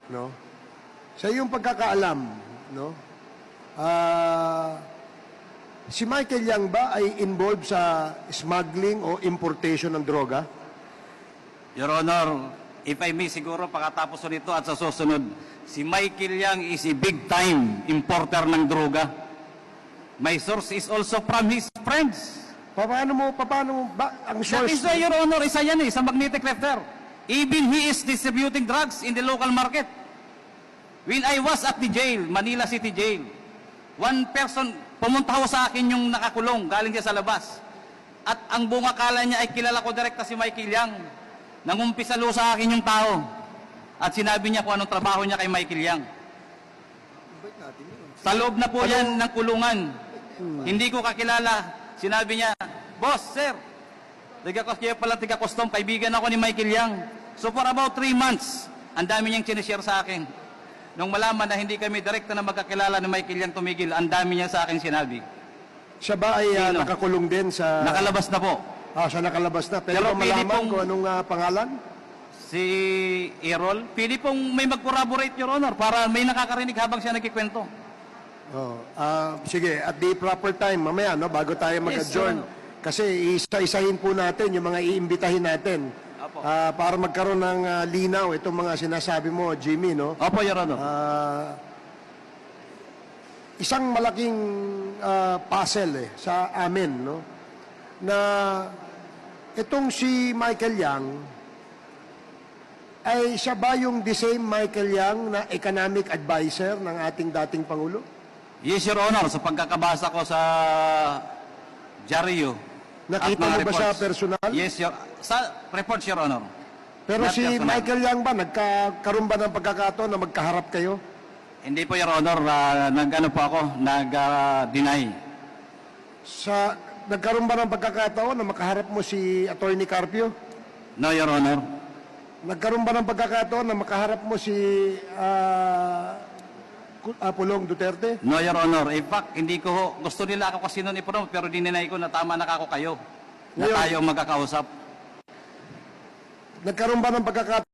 no? Sa iyong pagkakaalam, no? Si Michael Yang ba ay involved sa smuggling o importation ng droga? Your Honor, if I may siguro pagkatapos nito at sa susunod, si Michael Yang is a big-time importer ng droga. My source is also from his friends. Paano mo ba ang That source? is why, Your Honor, isa yan sa magnetic lifter. Even he is distributing drugs in the local market. When I was at the jail, Manila City Jail, one person, pumunta ho sa akin yung nakakulong, galing siya sa labas. At ang bunga kala niya ay kilala ko direkta si Michael Yang. Nangumpisa lo sa akin yung tao. At sinabi niya kung anong trabaho niya kay Michael Yang. Sa loob na po yan ng kulungan. Hindi ko kakilala. Sinabi niya, Boss, sir, kaya pala tiga-custom, kaibigan ako ni Michael Yang. So for about 3 months, ang dami niyang sinishare sa akin. Nung malaman na hindi kami direkta na magkakilala ni Michael Yang tumigil, ang dami niya sa akin sinabi. Siya ba ay Sino? nakakulong din sa... Nakalabas na po. Siya nakalabas na. Pero Pero pili malaman pong- kung anong pangalan? Si Errol, pili pong may mag-corroborate, Your Honor, para may nakakarinig habang siya nagkikwento. Sige, at the proper time, mamaya, no, bago tayo mag-adjourn. Yes, Kasi isa-isahin po natin yung mga iimbitahin natin. Apo. Para magkaroon ng linaw itong mga sinasabi mo, Jimmy, no? Opo, Your Honor. Isang malaking puzzle sa amin, no? Na itong si Michael Yang, ay siya ba yung the same Michael Yang na economic advisor ng ating dating Pangulo? Yes, Your Honor, sa pagkakabasa ko sa dyaryo. Nakita at mga mo ba siya reports. personal? Yes, sa reports, Your Honor. Pero Not si personal. Michael Yang ba, nagkakaroon ba ng pagkakataon na magkaharap kayo? Hindi po, Your Honor, nag-ano po ako, nag-deny. Nagkaroon ba ng pagkakataon na makaharap mo si Attorney Carpio? No, Your Honor. Nagkaroon ba ng pagkakataon na makaharap mo si Pulong Duterte? No, Your Honor. In fact, hindi ko ho, gusto nila ako kasi noon ipromote, pero dininay ko na tama na kako kayo. Na Ngayon- tayo ang magkakausap. Nagkaroon ba ng pagkakataon